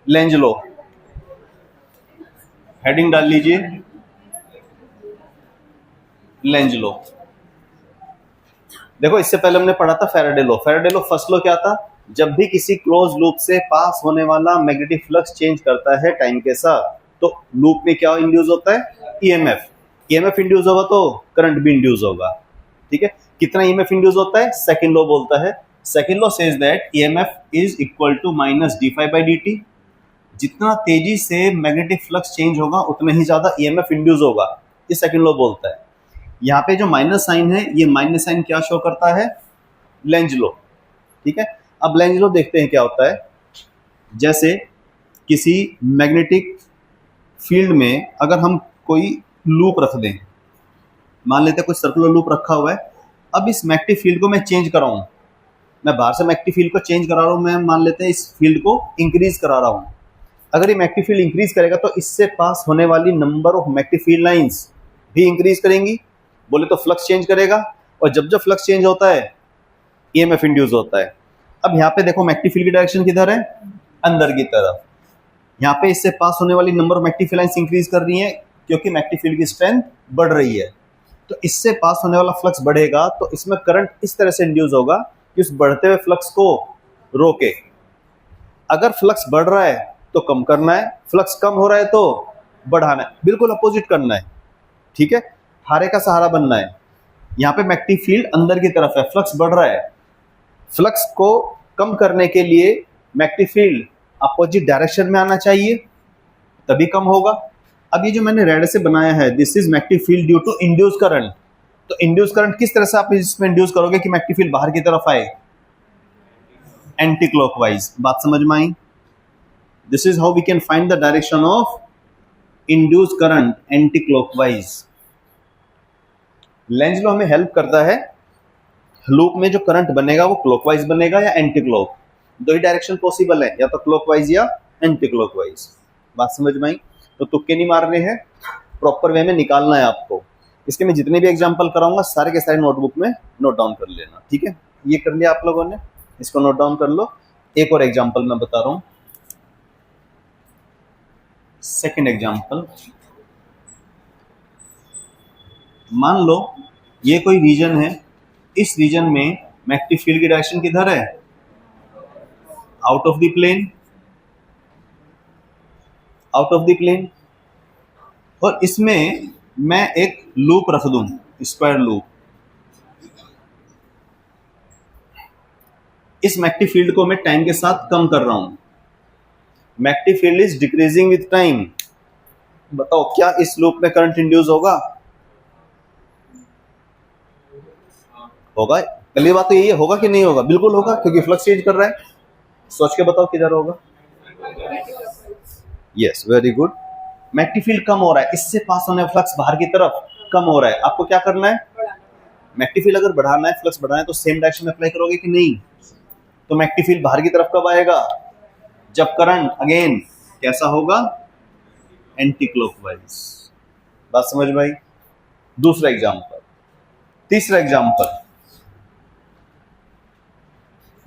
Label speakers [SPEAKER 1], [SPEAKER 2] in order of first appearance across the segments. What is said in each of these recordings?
[SPEAKER 1] Lenz law, heading डाल लीजिए Lenz law. देखो इससे पहले हमने पढ़ा था फैराडे लो। फैराडे लो फर्स्ट लो क्या था, जब भी किसी क्लोज लूप से पास होने वाला मैग्नेटिक फ्लक्स चेंज करता है टाइम के साथ, तो लूप में क्या इंड्यूस होता है, ईएमएफ। ईएमएफ इंड्यूस होगा तो करंट भी इंड्यूस होगा। ठीक है, कितना ईएमएफ इंड्यूस होता है, सेकंड लॉ बोलता है। Second law says that EMF is equal to minus d phi by d t. जितना तेजी से मैग्नेटिक फ्लक्स चेंज होगा उतना ही ज्यादा ईएमएफ इंड्यूस होगा, ये सेकंड लॉ बोलता है। यहाँ पे जो माइनस साइन है, ये माइनस साइन क्या शो करता है, लेंज लॉ। ठीक है, अब लेंज लॉ देखते हैं क्या होता है। जैसे किसी मैग्नेटिक फील्ड में अगर हम कोई लूप रख दें, मान लेते हैं कोई सर्कुलर लूप रखा हुआ है। अब इस मैग्नेटिक फील्ड को मैं चेंज करा हूँ, मैं बाहर से मैग्नेटिक फील्ड को चेंज करा रहा हूँ, मैं मान लेते हैं इस फील्ड को इंक्रीज करा रहा हूँ। अगर ये मैग्नेटिक फील्ड इंक्रीज करेगा तो इससे पास होने वाली number of magnetic field lines भी इंक्रीज करेंगी, बोले तो फ्लक्स चेंज करेगा। और जब जब फ्लक्स चेंज होता है ईएमएफ इंड्यूस होता है। अब यहाँ पे देखो मैग्नेटिक फील्ड की डायरेक्शन किधर है, अंदर की तरफ। यहाँ पे इससे पास होने वाली number of magnetic field lines increase कर रही है क्योंकि मैग्नेटिक फील्ड की स्ट्रेंथ बढ़ रही है। तो इससे पास होने वाला फ्लक्स बढ़ेगा तो इसमें करंट इस तरह से इंड्यूस होगा कि उस बढ़ते हुए फ्लक्स को रोके। अगर फ्लक्स बढ़ रहा है तो कम करना है, फ्लक्स कम हो रहा है तो बढ़ाना है, बिल्कुल अपोजिट करना है। ठीक है, हारे का सहारा बनना है। यहाँ पे मैग्नेटिक फील्ड अंदर की तरफ है, फ्लक्स बढ़ रहा है, फ्लक्स को कम करने के लिए मैग्नेटिक फील्ड अपोजिट डायरेक्शन में आना चाहिए, तभी कम होगा। अब ये जो मैंने रेड से बनाया है, this is magnetic field due to induce current. तो इंड्यूस करंट किस तरह से आप इसमें इंड्यूस करोगे कि मैग्नेटिक फील्ड बाहर की तरफ आए, एंटी क्लॉकवाइज। बात समझ में आई? This is how we can find the direction of induce current anti clockwise. Lenz law हमें हेल्प करता है, लूप में जो करंट बनेगा वो क्लॉकवाइज बनेगा या एंटी क्लॉक, दो ही डायरेक्शन पॉसिबल है, या तो क्लॉकवाइज या एंटी क्लॉकवाइज। बात समझ में आई? तो तुक्के नहीं मारने हैं, प्रॉपर वे में निकालना है आपको। इसके मैं जितने भी एग्जांपल कराऊंगा सारे के सारे नोटबुक में नोट डाउन कर लेना। ठीक है, ये कर लिया आप लोगों ने, इसको नोट डाउन कर लो। एक और एग्जांपल मैं बता रहा हूं, सेकंड एग्जांपल। मान लो ये कोई रीजन है, इस रीजन में मैग्नेटिक फील्ड की डायरेक्शन किधर है, out of the plane, out of the plane. और इसमें मैं एक लूप रख दूं, स्क्वायर लूप। इस मैग्नेटिक फील्ड को मैं टाइम के साथ कम कर रहा हूं, magnetic field is decreasing with time. बताओ क्या इस लूप में करंट इंड्यूस होगा? होगा। पहली बात तो यही है, होगा कि नहीं होगा? बिल्कुल होगा, क्योंकि फ्लक्स चेंज कर रहा है। सोच के बताओ किधर होगा। Yes, very good. Magnetic field कम हो रहा है, इससे पास होने वाला फ्लक्स बाहर की तरफ कम हो रहा है। आपको क्या करना है, मैग्नेटिक फील्ड अगर बढ़ाना है, फ्लक्स बढ़ाना है, तो सेम डायरेक्शन में अप्लाई करोगे कि नहीं? तो मैग्नेटिक फील्ड बाहर की तरफ कब आएगा, जब करंट अगेन कैसा होगा, एंटी क्लॉकवाइज। बात समझ में आई? दूसरा एग्जांपल, तीसरा एग्जांपल।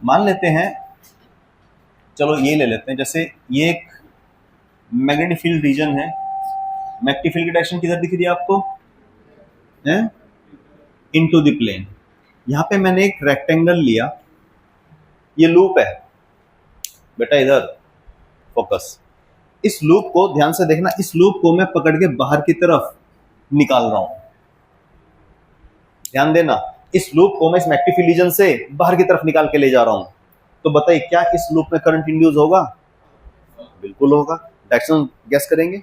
[SPEAKER 1] मान लेते हैं, चलो ये ले लेते हैं, जैसे ये एक मैग्नेटिक फील्ड रीजन है। मैग्नेटिक फील्ड की डायरेक्शन किधर दिख रही है आपको, इनटू द प्लेन। यहां पे मैंने एक रेक्टेंगल लिया, ये लूप है बेटा, इधर फोकस। इस लूप को ध्यान से देखना, इस लूप को मैं पकड़ के बाहर की तरफ निकाल रहा हूं। ध्यान देना, इस लूप को मैं इस मैग्नेटिक फील्ड रीजन से बाहर की तरफ निकाल के ले जा रहा हूं। तो बताइए क्या इस लूप में करंट इंड्यूस होगा? बिल्कुल होगा। डायरेक्शन गैस करेंगे।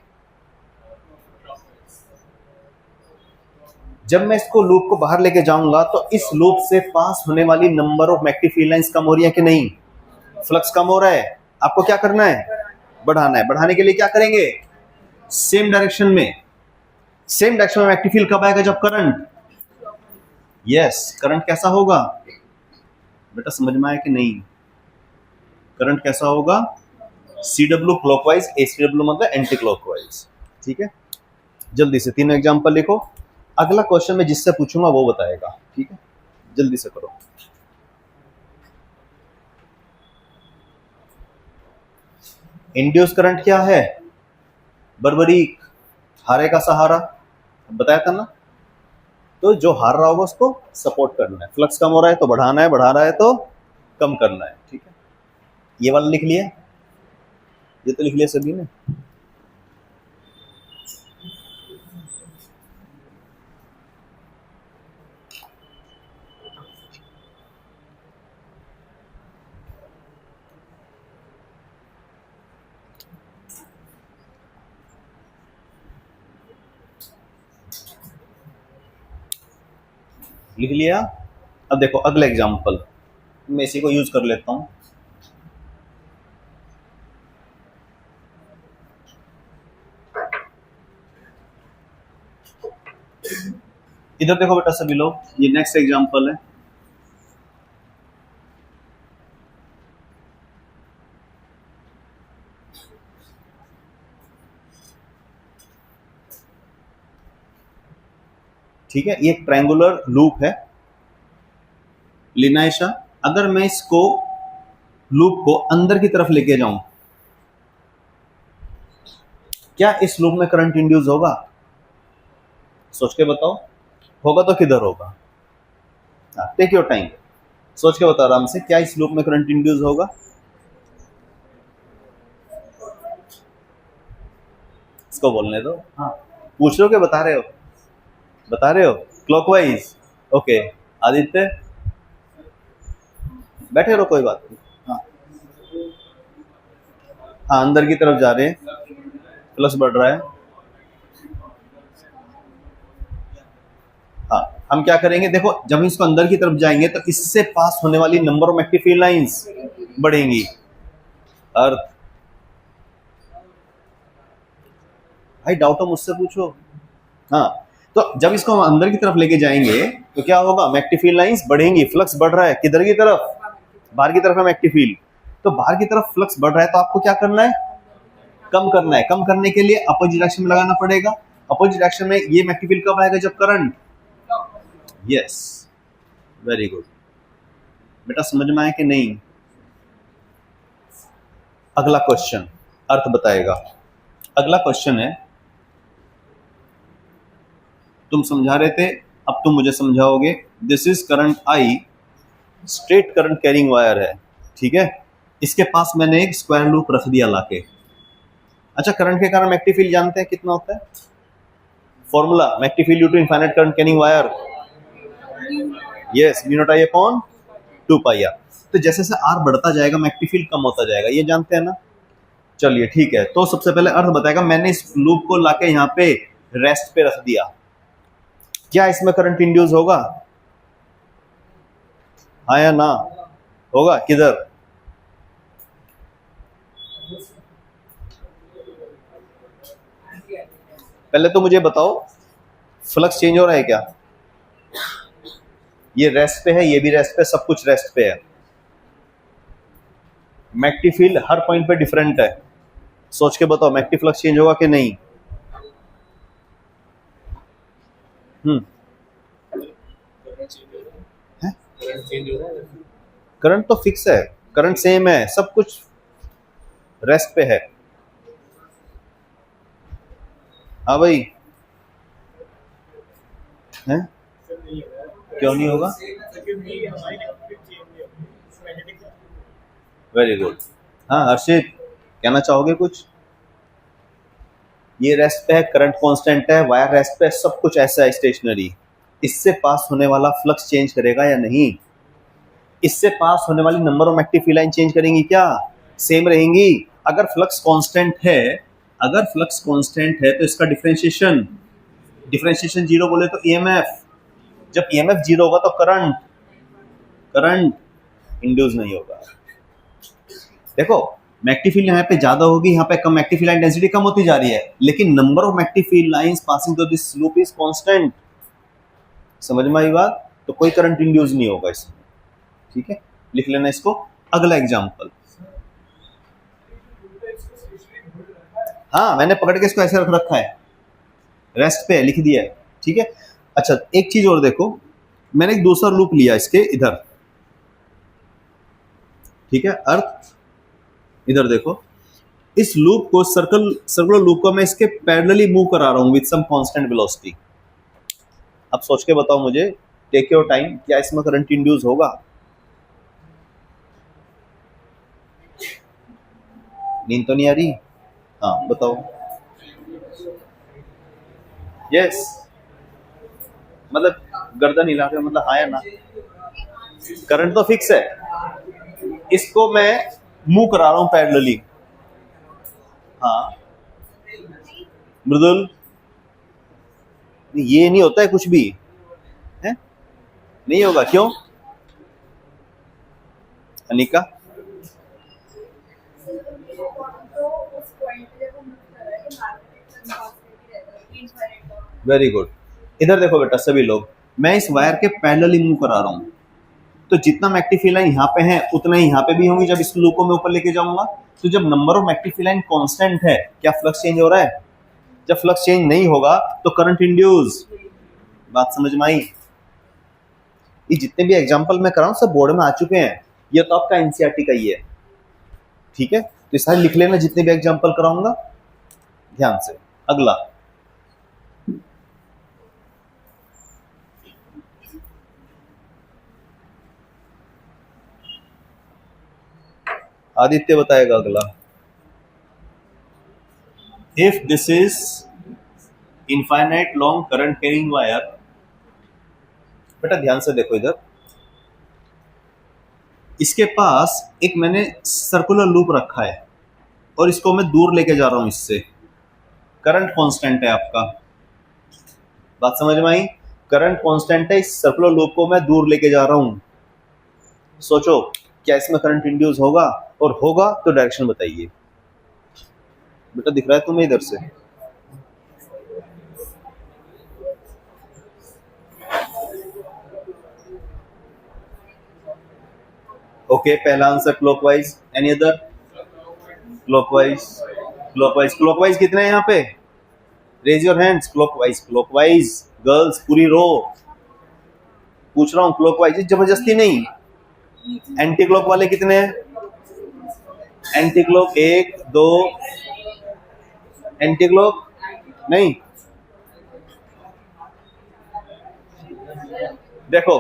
[SPEAKER 1] जब मैं इसको लूप को बाहर लेके जाऊंगा तो इस लूप से पास होने वाली number of magnetic field lines कम हो रही है कि नहीं? फ्लक्स कम हो रहा है, आपको क्या करना है, बढ़ाना है। बढ़ाने के लिए क्या करेंगे, सेम डायरेक्शन में। सेम डायरेक्शन में मैग्नेटिक फील्ड कब आएगा, जब करंट, यस, करंट कैसा होगा बेटा, समझ में आया कि नहीं? करंट कैसा होगा, CW क्लॉकवाइज, ACW मतलब एंटी क्लॉकवाइज। ठीक है, जल्दी से तीनों एग्जांपल लिखो। अगला क्वेश्चन मैं जिससे पूछूंगा वो बताएगा। ठीक है, जल्दी से करो। इंड्यूस करंट क्या है? बर्बरीक, हारे का सहारा, बताया था ना। तो जो हार रहा होगा उसको सपोर्ट करना है, फ्लक्स कम हो रहा है तो बढ़ाना है, बढ़ा रहा है तो कम करना है, ठीक है। ये वाला लिख लिया, ये तो लिख लिया सभी ने। लिख लिया। अब देखो अगला एग्जांपल, मैं इसी को यूज कर लेता हूं। इधर देखो बेटा सभी लोग, ये नेक्स्ट एग्जांपल है। ठीक है, ये एक ट्रायंगुलर लूप है। लिनाइशा, अगर मैं इसको लूप को अंदर की तरफ लेके जाऊं, क्या इस लूप में करंट इंड्यूस होगा? सोच के बताओ, होगा तो किधर होगा? टेक योर टाइम, सोच के बताओ आराम से, क्या इस लूप में करंट इंड्यूस होगा? इसको बोलने दो। हाँ, पूछ रहे हो क्या बता रहे हो? बता रहे हो क्लॉकवाइज। ओके, आदित्य बैठे रहो, कोई बात नहीं। हाँ हाँ, अंदर की तरफ जा रहे हैं, प्लस बढ़ रहा है। हाँ, हम क्या करेंगे, देखो जब इसको अंदर की तरफ जाएंगे तो इससे पास होने वाली number of active field lines बढ़ेंगी। अर्थ, भाई डाउट हो मुझसे पूछो। हाँ, तो जब इसको हम अंदर की तरफ लेके जाएंगे तो क्या होगा, एक्टिव फील्ड लाइंस बढ़ेंगी, फ्लक्स बढ़ रहा है किधर की तरफ? बाहर की तरफ है एक्टिव फील्ड। तो बाहर की तरफ फ्लक्स बढ़ रहा है तो आपको क्या करना है? कम करना है। कम करने के लिए अपोजिट डायरेक्शन में लगाना पड़ेगा। अपोजिट डायरेक्शन में ये एक्टिव फील्ड कब आएगा? जब करंट। यस, वेरी गुड बेटा, समझ में आया कि नहीं? अगला क्वेश्चन अर्थ बताएगा। अगला क्वेश्चन है, तुम समझा रहे थे, अब तुम मुझे समझाओगे। This is current I, straight current carrying wire है, ठीक है। इसके पास मैंने एक स्क्वायर लूप रख दिया लाके। अच्छा, करंट के कारण एक्टिव फील्ड जानते हैं कितना होता है? Formula, active field due to infinite current carrying wire, yes, mu naught I upon 2 pi r. तो जैसे जैसे आर बढ़ता जाएगा एक्टिव फील्ड कम होता जाएगा, ये जानते हैं ना। चलिए ठीक है, तो सबसे पहले अर्थ बताएगा, मैंने इस लूप को लाके यहाँ पे रेस्ट पे रख दिया, क्या इसमें करंट इंड्यूस होगा? हाँ या ना? होगा किधर? पहले तो मुझे बताओ, फ्लक्स चेंज हो रहा है क्या? ये रेस्ट पे है, ये भी रेस्ट पे, सब कुछ रेस्ट पे है। मैग्नेटिक फील्ड हर पॉइंट पे डिफरेंट है। सोच के बताओ, मैग्नेटिक फ्लक्स चेंज होगा कि नहीं? करंट तो फिक्स है, करंट सेम है, सब कुछ रेस्ट पे है। हाँ भाई, है? क्यों नहीं होगा? Very good. हाँ हर्षित, कहना चाहोगे कुछ? ये रेस्ट पे है, करंट कांस्टेंट है, वायर रेस्ट पे है, सब कुछ ऐसा है स्टेशनरी। इससे पास होने वाला फ्लक्स चेंज करेगा या नहीं? इससे पास होने वाली number of active field line change करेंगी क्या? सेम रहेंगी। अगर फ्लक्स कांस्टेंट है, अगर फ्लक्स कांस्टेंट है तो इसका डिफरेंशिएशन, डिफरेंशिएशन जीरो बोले तो ईएमएफ, जब ईएमएफ जीरो होगा तो करंट, करंट इंड्यूस नहीं होगा। देखो, मैग्नेटिक फील्ड यहाँ पे ज्यादा होगी, यहाँ पे कम, मैग्नेटिक फील्ड लाइन डेंसिटी कम होती जा रही है, लेकिन number of magnetic field lines passing through this loop is constant. समझ में आई बात? तो कोई करंट इंड्यूस नहीं होगा इसमें, ठीक है। लिख लेना इसको। अगला एग्जांपल, हाँ मैंने पकड़ के इसको ऐसे रख रखा है, रेस्ट पे लिख दिया है, ठीक है। अच्छा, एक चीज और देखो, मैंने एक दूसरा लूप लिया इसके इधर, ठीक है। अर्थ इधर देखो, इस लूप को सर्कुलर लूप को मैं इसके पैरेलली मूव करा रहा हूं विद सम कांस्टेंट वेलोसिटी। अब सोच के बताओ मुझे, टेक योर टाइम, क्या इसमें करंट इंड्यूस होगा? नींद तो नहीं आ रही? हाँ बताओ। यस, मतलब गर्दन हिला के, मतलब हाँ या ना? करंट तो फिक्स है, इसको मैं मूव करा रहा हूं पैरेलली। हाँ मृदुल, ये नहीं होता है कुछ भी है, नहीं होगा। क्यों अनिका? Very good. इधर देखो बेटा सभी लोग, मैं इस वायर के पैरेलली मूव करा रहा हूं, तो जितना मैग्नीफिलाइन यहाँ पे है उतना ही यहाँ पे भी होंगी जब इस लूप को मैं ऊपर लेके जाऊंगा। तो जब नंबर ऑफ मैग्नीफिलाइन कांस्टेंट है, क्या फ्लक्स चेंज हो रहा है? जब फ्लक्स चेंज नहीं होगा तो करंट इंड्यूस। बात समझ में आई? ये जितने भी एग्जांपल मैं कर रहा हूं सब बोर्ड में आ चुके हैं, ये तो आपका एनसीईआरटी का ही है, ठीक है? तो सारे लिख लेना जितने भी एग्जांपल कराऊंगा ध्यान से। अगला, आदित्य बताएगा अगला। If this is infinite long current carrying wire, बेटा ध्यान से देखो इधर, इसके पास एक मैंने सर्कुलर लूप रखा है और इसको मैं दूर लेके जा रहा हूं इससे। करंट कांस्टेंट है आपका, बात समझ में आई? करंट कांस्टेंट है, इस सर्कुलर लूप को मैं दूर लेके जा रहा हूं। सोचो क्या इसमें करंट इंड्यूस होगा? और होगा तो डायरेक्शन बताइए। बेटा दिख रहा है तुम्हें इधर से? ओके, पहला answer clockwise. Any other? Clockwise, clockwise, clockwise कितने हैं यहाँ पे? Raise your hands. Clockwise, clockwise girls पूरी रो, पूछ रहा हूँ क्लॉकवाइज, जबरदस्ती नहीं। एंटी क्लॉक वाले कितने हैं? एंटी क्लॉक 1 2, एंटी क्लॉक नहीं। देखो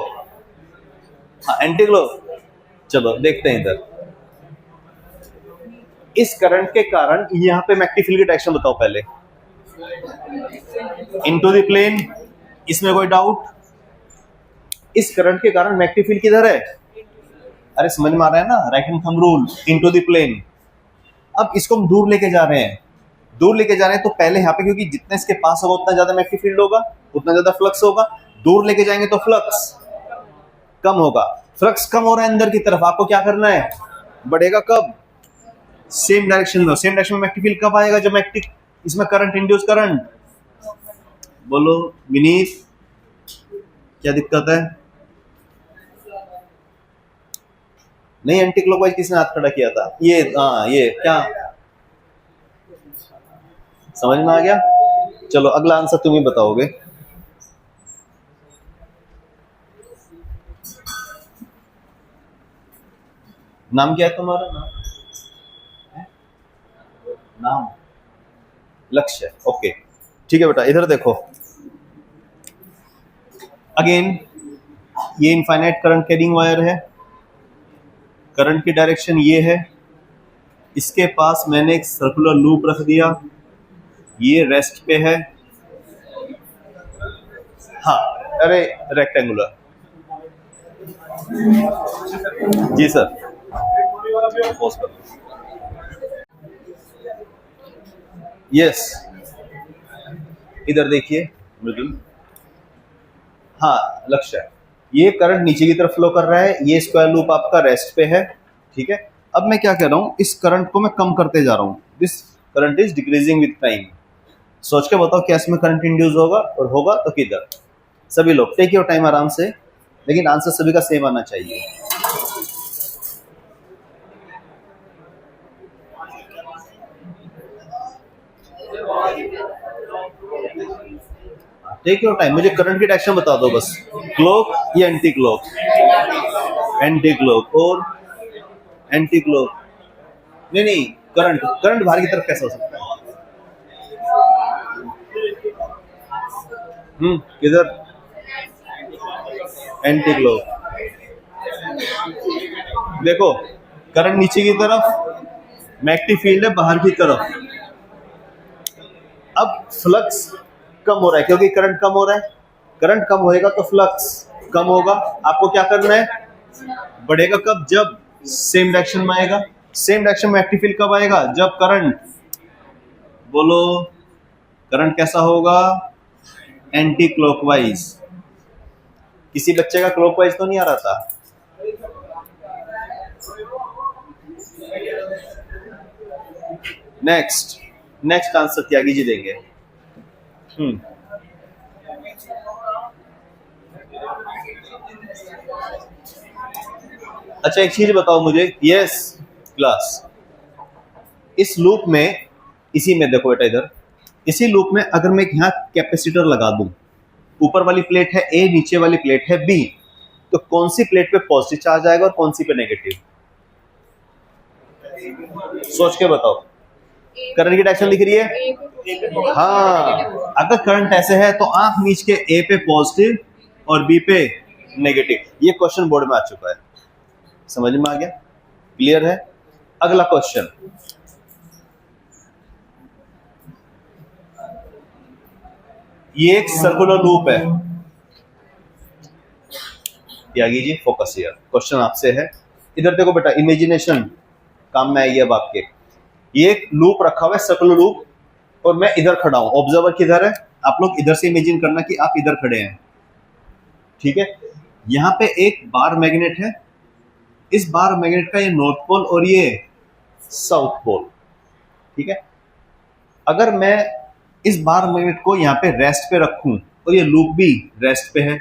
[SPEAKER 1] हाँ एंटी क्लॉक, चलो देखते हैं इधर। इस करंट के कारण यहाँ पे मैग्नीफिल की डायरेक्शन बताओ पहले। इनटू द प्लेन, इसमें कोई डाउट? इस करंट के कारण मैग्नीफिल किधर है? अरे समझ में आ रहा है ना, right hand thumb rule, into the plane. अब इसको हम दूर लेके जा रहे हैं, दूर लेके जा रहे हैं तो पहले यहाँ पे, क्योंकि जितना इसके पास होगा उतना ज्यादा मैग्नेटिक फील्ड होगा, उतना ज्यादा फ्लक्स होगा। दूर लेके जाएंगे तो फ्लक्स कम होगा। फ्लक्स कम हो रहा है अंदर की तरफ, आपको क्या करना है? बढ़ेगा कब? सेम डायरेक्शन में। सेम डायरेक्शन में मैग्नेटिक फील्ड कब आएगा? जब मैग्नेटिक इसमें करंट इंड्यूस करंट। बोलो विनीत, क्या दिक्कत है? नहीं, एंटी क्लॉकवाइज किसने हाथ खड़ा किया था? ये हाँ, ये क्या समझ में आ गया? चलो अगला आंसर तुम ही बताओगे। नाम क्या है तुम्हारा? नाम लक्ष्य, ओके ठीक है बेटा। इधर देखो अगेन, ये इनफाइनाइट करंट कैरिंग वायर है, करंट की डायरेक्शन ये है, इसके पास मैंने एक सर्कुलर लूप रख दिया, ये रेस्ट पे है। हाँ अरे रेक्टेंगुलर, जी सर। यस, इधर देखिए मृदुल, हाँ लक्ष्य, ये करंट नीचे की तरफ फ्लो कर रहा है, ये स्क्वायर लूप आपका रेस्ट पे है, ठीक है। अब मैं क्या कर रहा हूँ, इस करंट को मैं कम करते जा रहा हूँ, this current is decreasing with time. सोच के बताओ क्या इसमें करंट इंड्यूस होगा, और होगा तो किधर? सभी लोग टेक योर टाइम आराम से, लेकिन आंसर सभी का सेम आना चाहिए। टेक योर टाइम, मुझे करंट की डायरेक्शन बता दो बस। क्लॉक या एंटी क्लॉक? Anti clock. और एंटी क्लॉक नहीं, करंट करंट बाहर की तरफ कैसे हो सकता है? किधर? Anti clock. देखो करंट नीचे की तरफ, मैग्नेटिक फील्ड है बाहर की तरफ। अब फ्लक्स कम हो रहा है क्योंकि करंट कम हो रहा है। करंट कम होएगा तो फ्लक्स कम होगा। आपको क्या करना है? बढ़ेगा कब? जब सेम डायरेक्शन में आएगा। सेम डायरेक्शन में मैग्नेटिक फील्ड कब आएगा? जब करंट, बोलो करंट कैसा होगा? Anti clockwise. किसी बच्चे का क्लॉकवाइज तो नहीं आ रहा था? नेक्स्ट आंसर त्यागी जी देंगे। अच्छा एक चीज बताओ मुझे। यस क्लास, इस लूप में, इसी में देखो बेटा इधर, इसी लूप में अगर मैं यहाँ कैपेसिटर लगा दूं, ऊपर वाली प्लेट है ए, नीचे वाली प्लेट है बी, तो कौन सी प्लेट पे पॉजिटिव चार्ज आएगा और कौन सी पे नेगेटिव? सोच के बताओ। करंट की डायरेक्शन लिख रही है। हाँ, अगर करंट ऐसे है तो आंख मीच के ए पे पॉजिटिव और बी पे नेगेटिव। ये क्वेश्चन बोर्ड में आ चुका है, समझ में आ गया? क्लियर है? अगला क्वेश्चन, ये एक सर्कुलर लूप है। Tyagi ji focus here, question आपसे है। इधर देखो बेटा, इमेजिनेशन काम में आएगी अब आपके। ये एक लूप रखा हुआ है, सर्कुलर लूप, और मैं इधर खड़ा हूं। ऑब्जर्वर किधर है? आप लोग इधर से इमेजिन करना कि आप इधर खड़े हैं, ठीक है? यहां पे एक बार मैग्नेट है। इस बार मैग्नेट का ये नॉर्थ पोल और ये साउथ पोल, ठीक है? अगर मैं इस बार मैग्नेट को यहाँ पे रेस्ट पे रखूं और ये लूप भी रेस्ट पे है,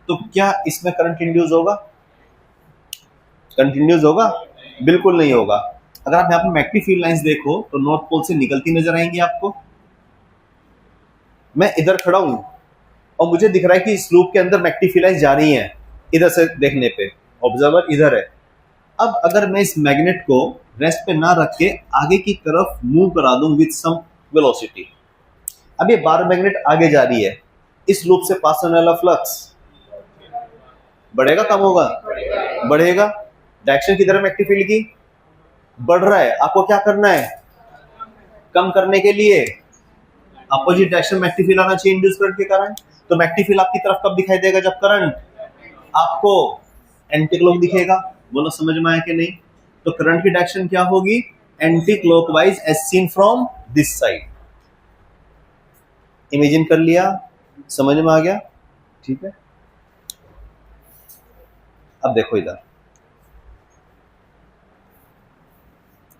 [SPEAKER 1] तो क्या इसमें करंट इंड्यूस होगा? कंटिन्यूस होगा? बिल्कुल नहीं होगा। अगर आप यहाँ पे मैग्नेटिक फील्ड लाइंस देखो तो नॉर्थ पोल से निकलती नजर आएंगी आपको। मैं इधर खड़ा हूं और मुझे दिख रहा है कि इस लूप के अंदर मैग्नेटिक फील्ड लाइंस जा रही हैं इधर से देखने पे। ऑब्जर्वर इधर है। अब अगर मैं इस मैग्नेट को रेस्ट पे ना रख के आगे की तरफ मूव करा दूं विद सम वेलोसिटी, अब ये बार मैग्नेट आगे जा रही है, इस लूप से पास होने वाला फ्लक्स बढ़ेगा कम होगा? बढ़ेगा। डायरेक्शन की तरफ मैग्नेटिक फील्ड की बढ़ रहा है। आपको क्या करना है? कम करने के लिए अपोजिट डायरेक्शन मैग्नेटिक फील्ड आना चाहिए इंड्यूस करंट के कारण। तो मैग्नेटिक फील्ड आपकी तरफ कब दिखाई देगा? जब करंट आपको एंटी क्लॉक दिखेगा। बोलो समझ में आया कि नहीं? तो करंट की डायरेक्शन क्या होगी? Anti clockwise as seen from this side. Imagine कर लिया? समझ में आ गया? ठीक है। अब देखो इधर,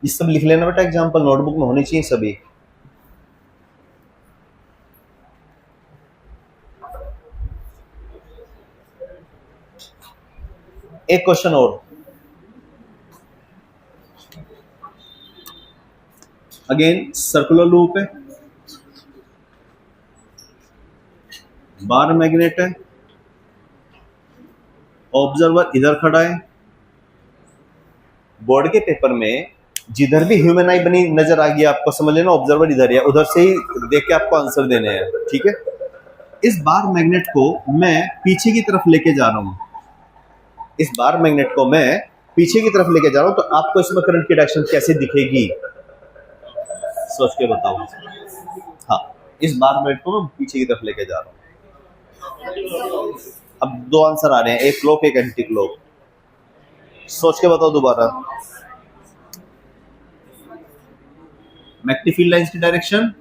[SPEAKER 1] ये सब लिख लेना बेटा, एग्जांपल नोटबुक में होनी चाहिए सभी। एक क्वेश्चन और, अगेन सर्कुलर लूप है, बार मैग्नेट है, ऑब्जर्वर इधर खड़ा है। बोर्ड के पेपर में जिधर भी ह्यूमन आई बनी नजर आ गई आपको, समझ लेना ऑब्जर्वर इधर है, उधर से ही देख के आपको आंसर देने हैं, ठीक है? इस बार मैग्नेट को मैं पीछे की तरफ लेके जा रहा हूं। इस बार मैग्नेट को मैं पीछे की तरफ लेके जा रहा हूं, तो आपको इसमें करंट की डायरेक्शन कैसे दिखेगी? सोच के बताओ। हाँ, इस बार मैग्नेट को मैं पीछे की तरफ लेके जा रहा हूं। अब दो आंसर आ रहे हैं, एक क्लॉक एक एंटी क्लॉक। सोच के बताओ दोबारा। मैग्नेटिक फील्ड लाइंस की डायरेक्शन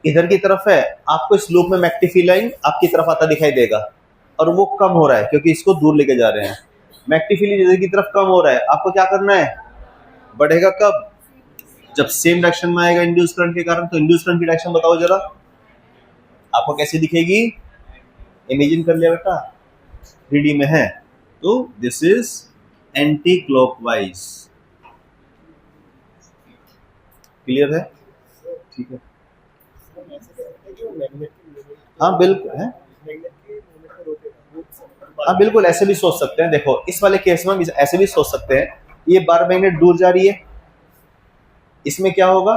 [SPEAKER 1] इधर की तरफ है। आपको इस लूप में मैग्नेटिक फील्ड लाइन आपकी तरफ आता दिखाई देगा, और वो कम हो रहा है क्योंकि इसको दूर लेके जा रहे हैं। मैग्नेटिक फील्ड इधर की तरफ कम हो रहा है। आपको क्या करना है? बढ़ेगा कब? जब सेम डायरेक्शन में आएगा इंड्यूस करंट के कारण। तो इंड्यूस करंट की डायरेक्शन बताओ जरा, आपको कैसे दिखेगी? इमेजिन कर लिया बेटा, 3D में है। तो this is anti clockwise. Clear है? ठीक है। हाँ बिल्कुल है। हाँ बिल्कुल, ऐसे भी सोच सकते हैं। देखो इस वाले केस में हम ऐसे भी सोच सकते हैं, ये बार मैग्नेट दूर जा रही है, इसमें क्या होगा,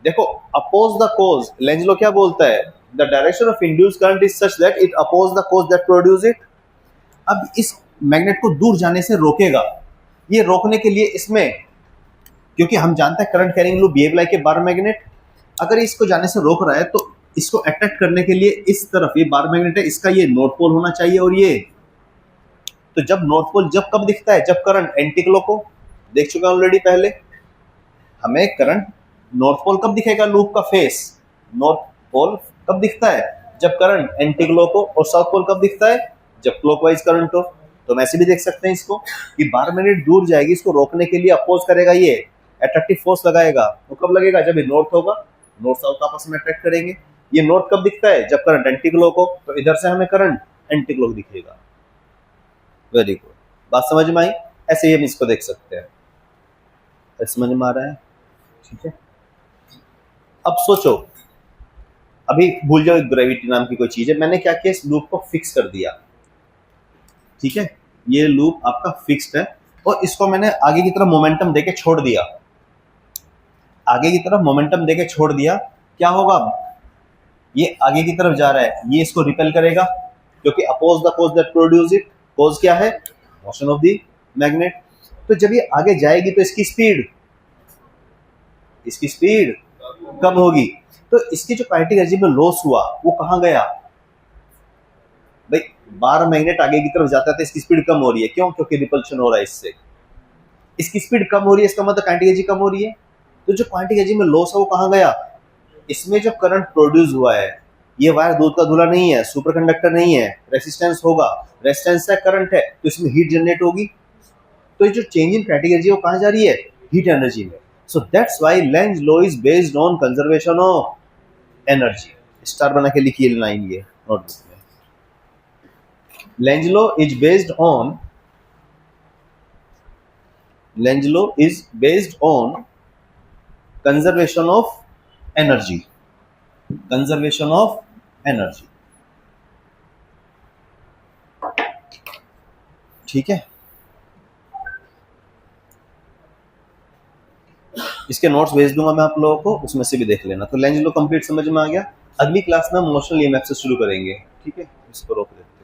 [SPEAKER 1] देखो अपोज द कोज, लेंजलो क्या बोलता है, the direction of induce current is such that it oppose the cause that produce it. अब इस मैग्नेट को दूर जाने से रोकेगा, ये रोकने के लिए इसमें, क्योंकि हम जानते हैं current carrying loop behave like a bar magnet, अगर इसको जाने से रोक रहा है तो इसको अट्रैक्ट करने के लिए इस तरफ, ये बार मैग्नेट है, इसका ये नॉर्थ पोल होना चाहिए, और ये तो जब नॉर्थ पोल जब कब दिखता है, जब करंट एंटी क्लॉक को, देख चुका ऑलरेडी पहले, हमें करंट नॉर्थ पोल कब दिखेगा, लूप का फेस नॉर्थ पोल कब दिखता है, जब करंट एंटी क्लॉक हो, और साउथ पोल कब दिखता है, जब क्लॉकवाइज करंट हो। तो हम ऐसे भी देख सकते हैं इसको कि बार मैग्नेट दूर जाएगी, इसको रोकने के लिए अपोज करेगा, ये अट्रैक्टिव फोर्स लगाएगा। वो कब लगेगा, जब ये नॉर्थ होगा, नॉर्थ साउथ आपस में अट्रैक्ट करेंगे। ये नॉर्थ कब दिखता है, जब करंट एंटी क्लॉक हो, तो इधर से हमें करंट एंटी क्लॉक दिखेगा। वेरी गुड, बात समझ में आई। ऐसे ही हम इसको देख सकते हैं, समझ में आ रहा है, ठीक है। अब सोचो, अभी भूल जाओ ग्रेविटी नाम की कोई चीज है, मैंने क्या किया, इस लूप को फिक्स कर दिया, ठीक है, ये लूप आपका फिक्स्ड है, और इसको मैंने आगे की तरफ मोमेंटम देके छोड़ दिया, आगे की तरफ मोमेंटम देके छोड़ दिया, क्या होगा, ये आगे की तरफ जा रहा है, ये इसको रिपेल करेगा, क्योंकि oppose the cause that produce it, cause क्या है, मोशन ऑफ द मैग्नेट। तो जब ये आगे जाएगी तो इसकी स्पीड कम होगी, तो इसकी जो काइनेटिक एनर्जी में लॉस हुआ वो कहां गया, भाई बार मैग्नेट आगे की तरफ जाता है तो इसकी स्पीड कम हो रही है, क्यों, क्योंकि रिपल्शन हो रहा है इससे, इसकी स्पीड कम हो रही है, इसका मतलब काइनेटिक एनर्जी कम हो रही है। तो जो काइनेटिक एनर्जी में लॉस है वो कहां गया, इसमें जो करंट प्रोड्यूस हुआ है, ये वायर दूध का धुला नहीं है, सुपर कंडक्टर नहीं है, रेसिस्टेंस होगा, रेसिस्टेंस है, करंट है, तो इसमें हीट जनरेट होगी, तो ये जो चेंज इन काइनेटिक एनर्जी वो कहां जा रही है, हीट एनर्जी में। So that's why Lenz law is based on conservation of energy. Star बना के लिखिए लाइन ये नोटबुक में, Lenz law is based on conservation of energy, ठीक है। इसके नोट्स भेज दूंगा मैं आप लोगों को, उसमें से भी देख लेना। तो लेंज लॉ कंप्लीट समझ में आ गया। अगली क्लास में हम मोशनल ईएमएफ से शुरू करेंगे, ठीक है, इसको रोक देते हैं।